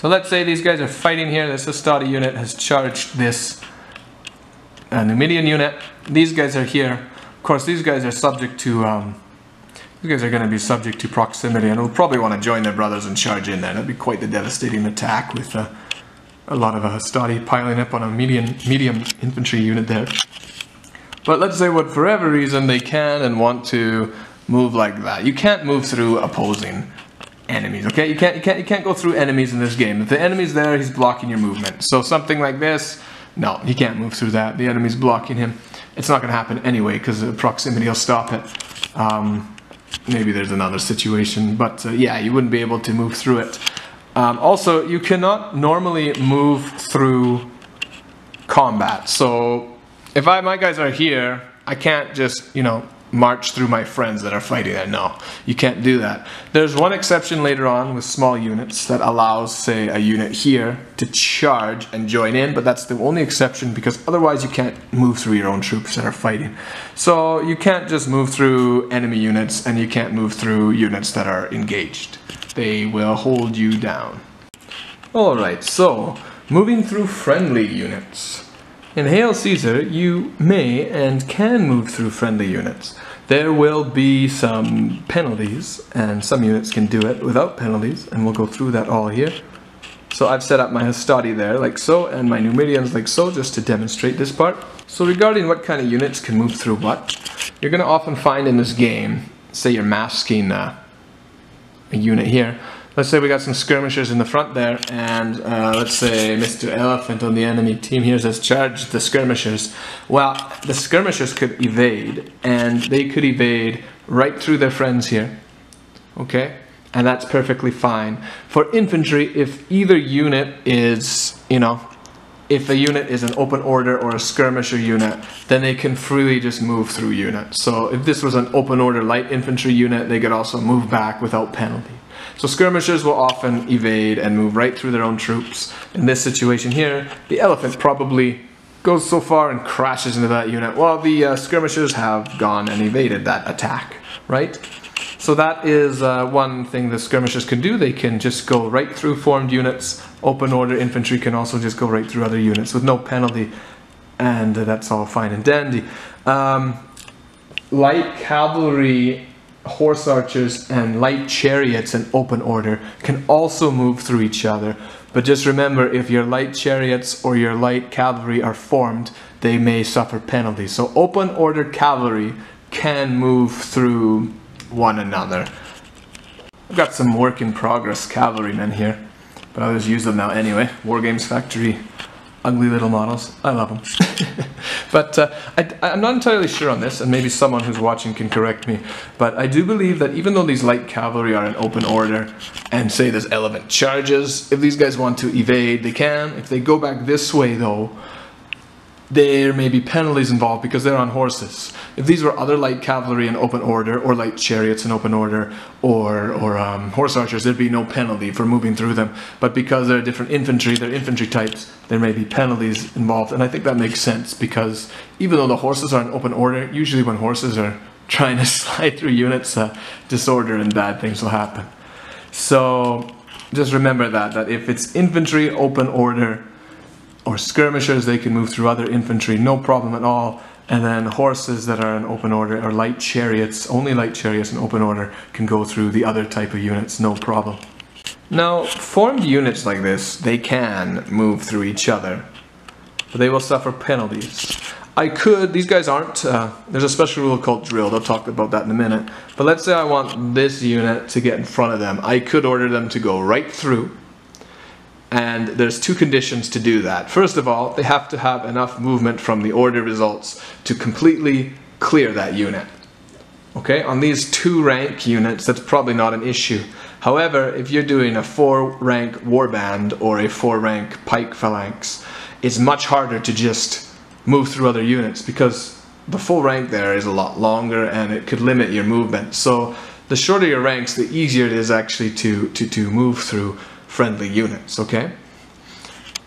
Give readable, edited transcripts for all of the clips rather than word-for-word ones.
So let's say these guys are fighting here. This Hastati unit has charged this Numidian unit. These guys are here. Of course, these guys are subject to you guys are going to be subject to proximity, and will probably want to join their brothers and charge in there. That'd be quite the devastating attack with a lot of Hastati piling up on a medium infantry unit there. But let's say what, for whatever reason, they can and want to move like that. You can't move through opposing enemies, okay? You can't go through enemies in this game. If the enemy's there, he's blocking your movement. So something like this, no, he can't move through that. The enemy's blocking him. It's not going to happen anyway because the proximity will stop it. Maybe there's another situation, but yeah, you wouldn't be able to move through it. Also, you cannot normally move through combat. So if my guys are here, I can't just, you know, march through my friends that are fighting there. No, you can't do that. There's one exception later on with small units that allows, say, a unit here to charge and join in, but that's the only exception because otherwise you can't move through your own troops that are fighting. So you can't just move through enemy units, and you can't move through units that are engaged. They will hold you down. Alright, so moving through friendly units. In Hail Caesar, you may and can move through friendly units. There will be some penalties, and some units can do it without penalties, and we'll go through that all here. So I've set up my Hastati there, like so, and my Numidians like so, just to demonstrate this part. So regarding what kind of units can move through what, you're going to often find in this game, say you're masking a unit here. Let's say we got some skirmishers in the front there, and let's say Mr. Elephant on the enemy team here has charged the skirmishers. Well, the skirmishers could evade, and they could evade right through their friends here. Okay? And that's perfectly fine. For infantry, if either unit is, you know, if a unit is an open order or a skirmisher unit, then they can freely just move through units. So if this was an open order light infantry unit, they could also move back without penalty. So skirmishers will often evade and move right through their own troops. In this situation here, the elephant probably goes so far and crashes into that unit, while the skirmishers have gone and evaded that attack, right? So that is one thing the skirmishers can do. They can just go right through formed units. Open order infantry can also just go right through other units with no penalty, and that's all fine and dandy. Light cavalry, horse archers, and light chariots in open order can also move through each other. But just remember, if your light chariots or your light cavalry are formed, they may suffer penalties. So open order cavalry can move through one another. I've got some work in progress cavalrymen here, but I'll just use them now anyway. Wargames Factory, ugly little models. I love them. But I'm not entirely sure on this, and maybe someone who's watching can correct me, but I do believe that even though these light cavalry are in open order, and say this elephant charges, if these guys want to evade, they can. If they go back this way though, there may be penalties involved because they're on horses. If these were other light cavalry in open order, or light chariots in open order, or horse archers, there'd be no penalty for moving through them. But because they're different infantry, they're infantry types, there may be penalties involved. And I think that makes sense because even though the horses are in open order, usually when horses are trying to slide through units, disorder and bad things will happen. So just remember that if it's infantry, open order, or skirmishers, they can move through other infantry, no problem at all. And then horses that are in open order, or light chariots, only light chariots in open order, can go through the other type of units, no problem. Now, formed units like this, they can move through each other, but they will suffer penalties. These guys aren't, there's a special rule called drill, I'll talk about that in a minute. But let's say I want this unit to get in front of them. I could order them to go right through. And there's two conditions to do that. First of all, they have to have enough movement from the order results to completely clear that unit. Okay, on these 2-rank units, that's probably not an issue. However, if you're doing a 4-rank warband or a 4-rank pike phalanx, it's much harder to just move through other units because the full rank there is a lot longer and it could limit your movement. So the shorter your ranks, the easier it is actually to move through friendly units, okay?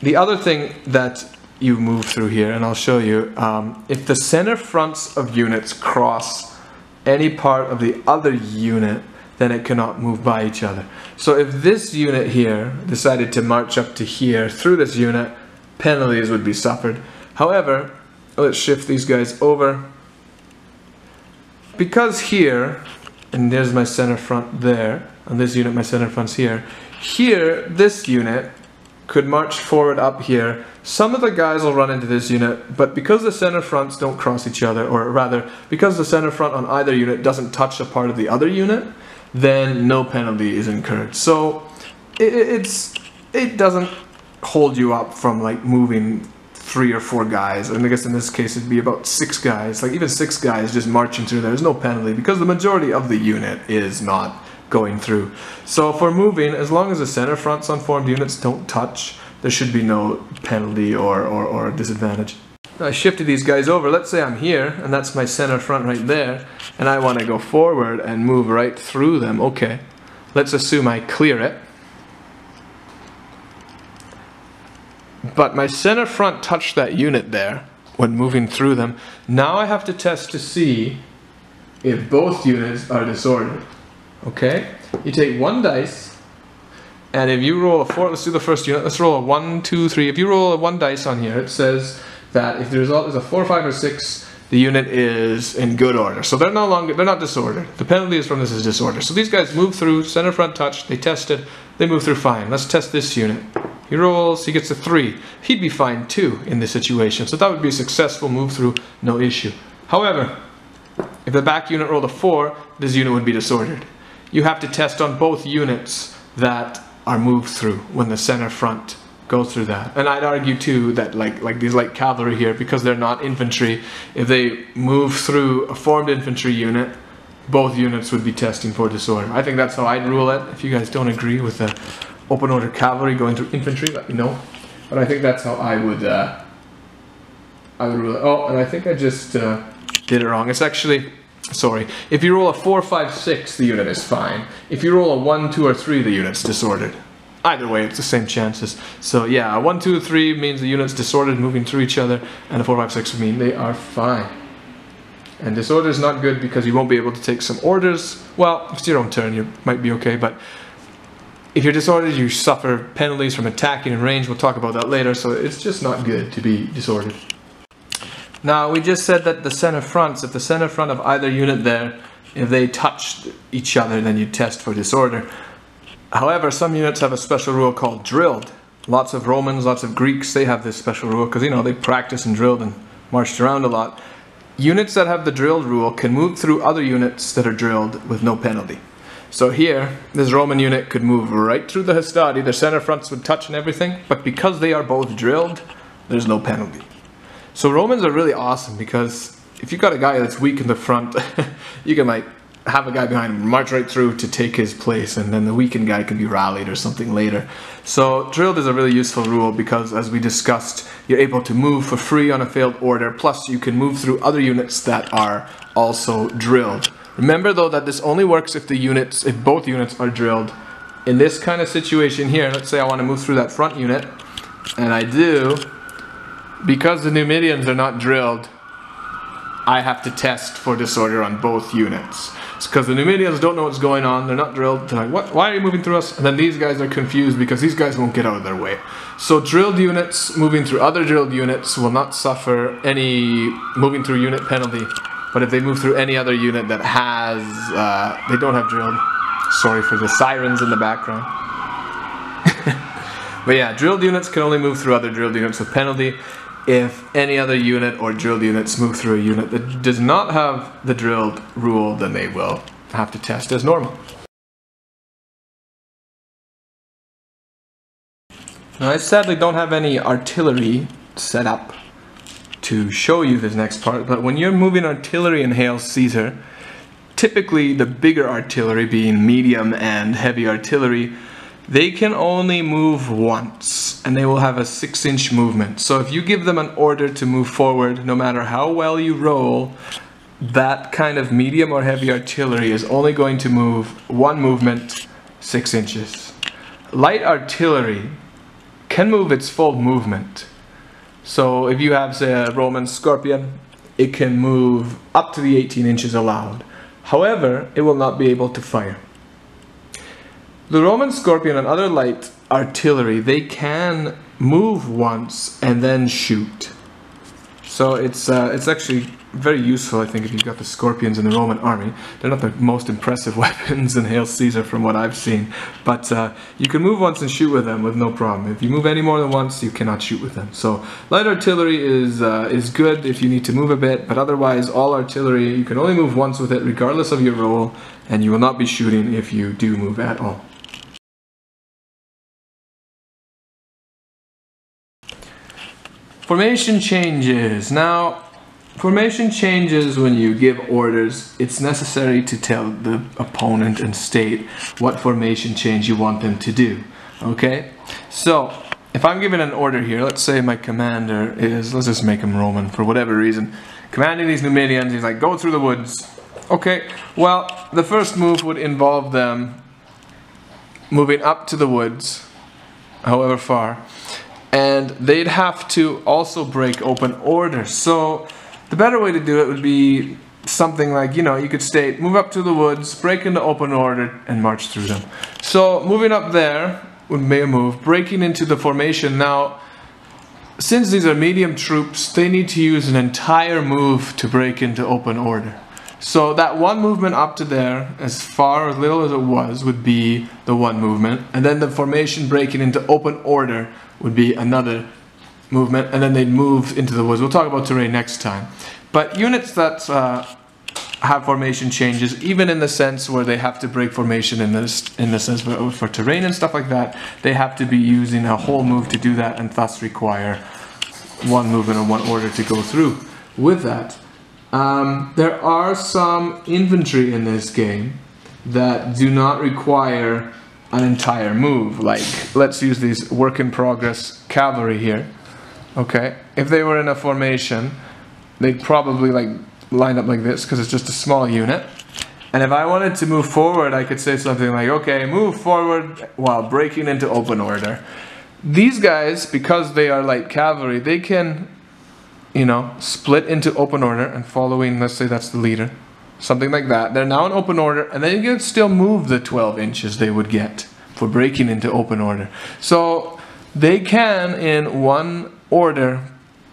The other thing that you move through here, and I'll show you, if the center fronts of units cross any part of the other unit, then it cannot move by each other. So if this unit here decided to march up to here through this unit, penalties would be suffered. However, let's shift these guys over. Because here, and there's my center front there, and this unit, my center front's here. Here, this unit could march forward up here. Some of the guys will run into this unit, but because the center fronts don't cross each other, or rather, because the center front on either unit doesn't touch a part of the other unit, then no penalty is incurred. So it doesn't hold you up from like moving 3 or 4 guys, and I guess in this case it'd be about 6 guys, like even 6 guys just marching through. There's no penalty because the majority of the unit is not going through. So for moving, as long as the center fronts on formed units don't touch, there should be no penalty or disadvantage. Now I shifted these guys over. Let's say I'm here, and that's my center front right there, and I want to go forward and move right through them. Okay, let's assume I clear it. But my center front touched that unit there when moving through them. Now I have to test to see if both units are disordered. Okay, you take 1 dice, and if you roll a 4, let's do the first unit, let's roll a 1, 2, 3. If you roll a 1 dice on here, it says that if the result is a 4, 5, or 6, the unit is in good order. So they're not disordered. The penalty is from this is disorder. So these guys move through, center front touch, they tested, they move through fine. Let's test this unit. He rolls, he gets a 3. He'd be fine too in this situation. So that would be a successful move through, no issue. However, if the back unit rolled a 4, this unit would be disordered. You have to test on both units that are moved through when the center front goes through that. And I'd argue too that like these light cavalry here, because they're not infantry, if they move through a formed infantry unit, both units would be testing for disorder. I think that's how I'd rule it. If you guys don't agree with the open order cavalry going through infantry, let me know. But I think that's how I would rule it. Oh, and I think I just did it wrong. It's actually, sorry, if you roll a 4, 5, 6, the unit is fine. If you roll a 1, 2, or 3, the unit's disordered. Either way, it's the same chances. So yeah, a 1, 2, 3 means the unit's disordered, moving through each other, and a 4, 5, 6 would mean they are fine. And disorder is not good because you won't be able to take some orders. Well, if it's your own turn, you might be okay, but if you're disordered, you suffer penalties from attacking in range. We'll talk about that later, so it's just not good to be disordered. Now, we just said that the center fronts, if the center front of either unit there, if they touched each other, then you test for disorder. However, some units have a special rule called drilled. Lots of Romans, lots of Greeks, they have this special rule because, you know, they practiced and drilled and marched around a lot. Units that have the drilled rule can move through other units that are drilled with no penalty. So here, this Roman unit could move right through the hastati, their center fronts would touch and everything, but because they are both drilled, there's no penalty. So Romans are really awesome because if you've got a guy that's weak in the front, you can like have a guy behind him march right through to take his place, and then the weakened guy can be rallied or something later. So drilled is a really useful rule because, as we discussed, you're able to move for free on a failed order, plus you can move through other units that are also drilled. Remember though that this only works if both units are drilled. In this kind of situation here, let's say I want to move through that front unit, and I do, because the Numidians are not drilled, I have to test for disorder on both units. It's because the Numidians don't know what's going on, they're not drilled, they're like, what? Why are you moving through us? And then these guys are confused because these guys won't get out of their way. So drilled units moving through other drilled units will not suffer any moving through unit penalty. But if they move through any other unit that has, they don't have drilled. Sorry for the sirens in the background. But yeah, drilled units can only move through other drilled units with penalty. If any other unit or drilled units move through a unit that does not have the drilled rule, then they will have to test as normal. Now I sadly don't have any artillery set up to show you this next part, but when you're moving artillery in Hail Caesar, typically the bigger artillery, being medium and heavy artillery, they can only move once, and they will have a 6-inch movement. So if you give them an order to move forward, no matter how well you roll, that kind of medium or heavy artillery is only going to move one movement, 6 inches. Light artillery can move its full movement. So if you have, say, a Roman Scorpion, it can move up to the 18 inches allowed. However, it will not be able to fire. The Roman Scorpion and other light artillery, they can move once and then shoot. So it's actually very useful, I think, if you've got the Scorpions in the Roman army. They're not the most impressive weapons in Hail Caesar from what I've seen, but you can move once and shoot with them with no problem. If you move any more than once, you cannot shoot with them. So light artillery is good if you need to move a bit, but otherwise all artillery, you can only move once with it regardless of your roll, and you will not be shooting if you do move at all. Formation changes. Now, formation changes when you give orders. It's necessary to tell the opponent and state what formation change you want them to do. Okay? So, if I'm giving an order here, let's say my commander is, let's just make him Roman for whatever reason, commanding these Numidians, he's like, go through the woods. Okay, well, the first move would involve them moving up to the woods, however far, and they'd have to also break open order. So the better way to do it would be something like, you know, you could state, move up to the woods, break into open order, and march through them. So moving up there would be a move. Breaking into the formation. Now, since these are medium troops, they need to use an entire move to break into open order. So that one movement up to there, as far or little as it was, would be the one movement. And then the formation breaking into open order would be another movement. And then they'd move into the woods. We'll talk about terrain next time. But units that have formation changes, even in the sense where they have to break formation in the sense for terrain and stuff like that, they have to be using a whole move to do that, and thus require one movement and one order to go through with that. There are some infantry in this game that do not require an entire move. Like, let's use these work-in-progress cavalry here. Okay, if they were in a formation, they'd probably like line up like this because it's just a small unit. And if I wanted to move forward, I could say something like, okay, move forward while breaking into open order. These guys, because they are light cavalry, they can, you know, split into open order and following, let's say that's the leader, something like that. They're now in open order, and then you can still move the 12 inches they would get for breaking into open order. So they can, in one order,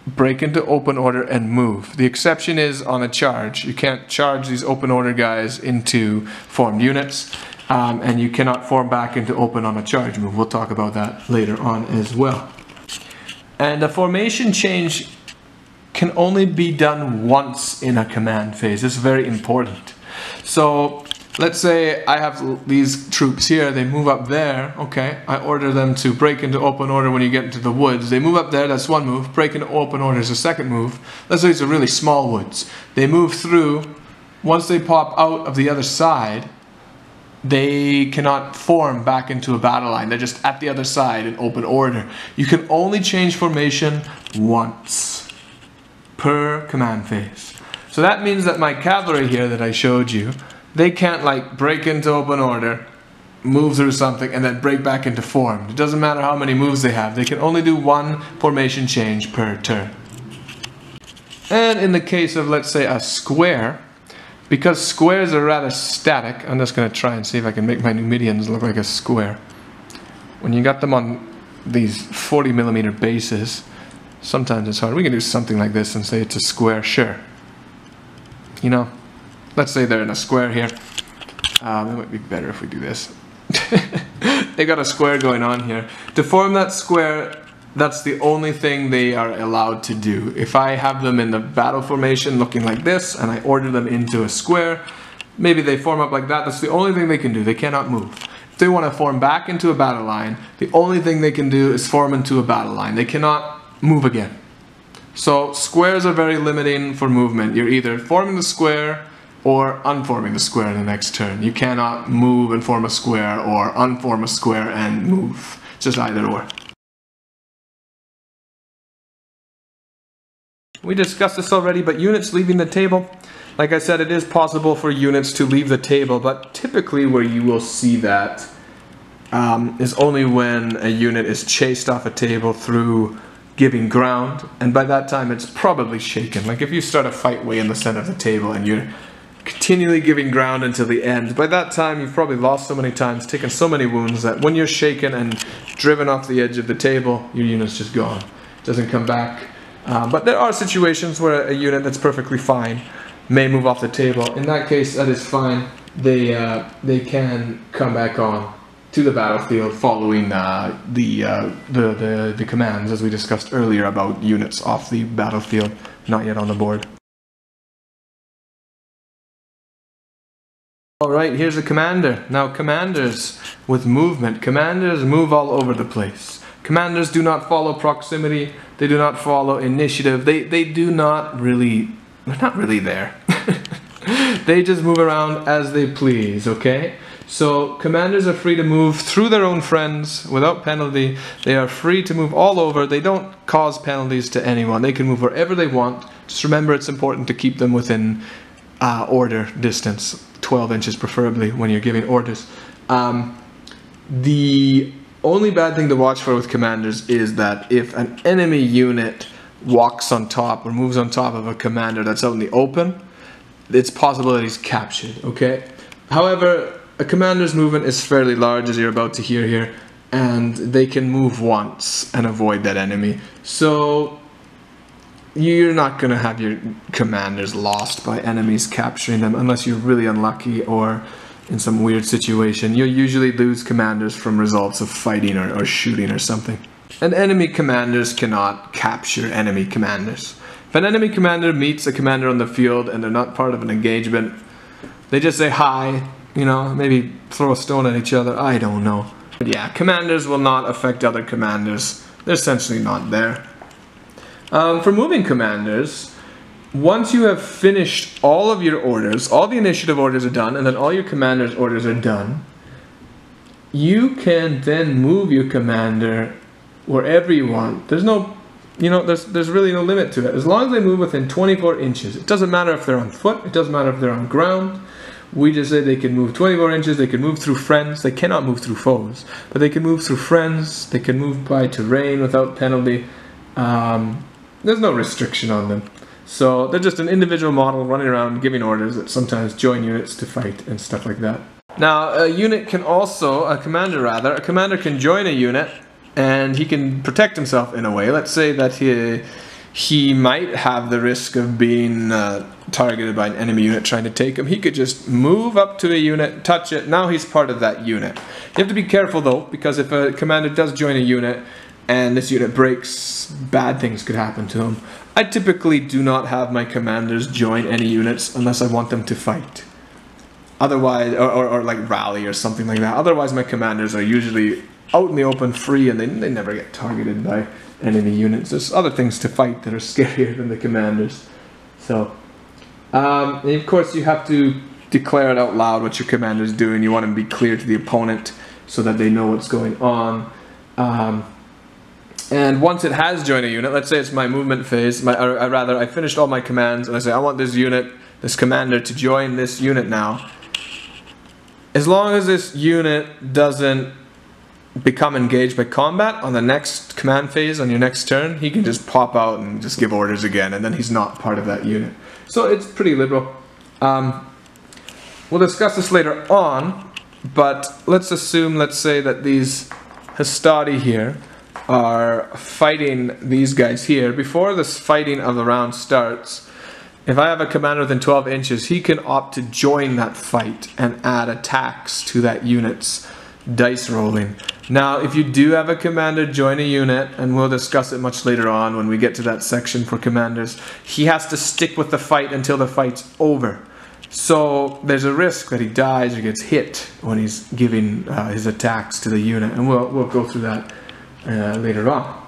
break into open order and move. The exception is on a charge. You can't charge these open order guys into formed units, and you cannot form back into open on a charge move. We'll talk about that later on as well. And a formation change can only be done once in a command phase. This is very important. So let's say I have these troops here, they move up there, okay, I order them to break into open order when you get into the woods. They move up there, that's one move. Break into open order is a second move. Let's say it's a really small woods. They move through. Once they pop out of the other side, they cannot form back into a battle line. They're just at the other side in open order. You can only change formation once per command phase. So that means that my cavalry here that I showed you, they can't like break into open order, move through something, and then break back into form. It doesn't matter how many moves they have. They can only do one formation change per turn. And in the case of, let's say, a square, because squares are rather static, I'm just going to try and see if I can make my Numidians look like a square. When you got them on these 40mm bases, sometimes it's hard. We can do something like this and say it's a square, sure. You know, let's say they're in a square here. It might be better if we do this. They got a square going on here. To form that square, that's the only thing they are allowed to do. If I have them in the battle formation looking like this, and I order them into a square, maybe they form up like that, that's the only thing they can do. They cannot move. If they want to form back into a battle line, the only thing they can do is form into a battle line. They cannot move again. So squares are very limiting for movement. You're either forming the square or unforming the square in the next turn. You cannot move and form a square or unform a square and move. It's just either or. We discussed this already, but units leaving the table. Like I said, it is possible for units to leave the table, but typically where you will see that is only when a unit is chased off a table through giving ground, and by that time it's probably shaken. Like if you start a fight way in the center of the table and you're continually giving ground until the end. By that time, you've probably lost so many times, taken so many wounds, that when you're shaken and driven off the edge of the table, your unit's just gone. It doesn't come back. But there are situations where a unit that's perfectly fine may move off the table. In that case, that is fine. They can come back on to the battlefield following the commands, as we discussed earlier about units off the battlefield, not yet on the board. Alright, here's a commander. Now commanders with movement. Commanders move all over the place. Commanders do not follow proximity. They do not follow initiative. They do not really, they're not really there. They just move around as they please, okay? So commanders are free to move through their own friends without penalty. They are free to move all over. They don't cause penalties to anyone. They can move wherever they want. Just remember, it's important to keep them within order distance. 12 inches preferably when you're giving orders. The only bad thing to watch for with commanders is that if an enemy unit walks on top or moves on top of a commander that's out in the open, it's possible that he's captured, okay? However, a commander's movement is fairly large, as you're about to hear here, and they can move once and avoid that enemy. So you're not going to have your commanders lost by enemies capturing them unless you're really unlucky or in some weird situation. You'll usually lose commanders from results of fighting or shooting or something. And enemy commanders cannot capture enemy commanders. If an enemy commander meets a commander on the field and they're not part of an engagement, they just say hi, you know, maybe throw a stone at each other, I don't know. But yeah, commanders will not affect other commanders. They're essentially not there. For moving commanders, once you have finished all of your orders, all the initiative orders are done, and then all your commander's orders are done, you can then move your commander wherever you want. There's no, you know, there's really no limit to it. As long as they move within 24 inches. It doesn't matter if they're on foot, it doesn't matter if they're on ground. We just say they can move 24 inches, they can move through friends, they cannot move through foes, but they can move through friends, they can move by terrain without penalty. There's no restriction on them. So they're just an individual model running around giving orders that sometimes join units to fight and stuff like that. Now a unit can also, a commander can join a unit and he can protect himself in a way. Let's say that he might have the risk of being targeted by an enemy unit trying to take him. He could just move up to a unit, touch it, now he's part of that unit. You have to be careful though, because if a commander does join a unit and this unit breaks, bad things could happen to him. I typically do not have my commanders join any units unless I want them to fight. Otherwise, or like rally or something like that. Otherwise my commanders are usually out in the open free and they never get targeted by enemy units. There's other things to fight that are scarier than the commanders. So, and of course you have to declare it out loud what your commander is doing. You want to be clear to the opponent so that they know what's going on. And once it has joined a unit, let's say it's my movement phase, I finished all my commands and I say I want this unit, this commander to join this unit now. As long as this unit doesn't become engaged by combat on the next command phase on your next turn, he can just pop out and just give orders again, and then he's not part of that unit. So it's pretty liberal. We'll discuss this later on, but let's say that these Hastati here are fighting these guys here. Before this fighting of the round starts, if I have a commander within 12 inches, he can opt to join that fight and add attacks to that unit's dice rolling. Now, if you do have a commander join a unit, and we'll discuss it much later on when we get to that section for commanders, he has to stick with the fight until the fight's over. So there's a risk that he dies or gets hit when he's giving his attacks to the unit, and we'll go through that later on.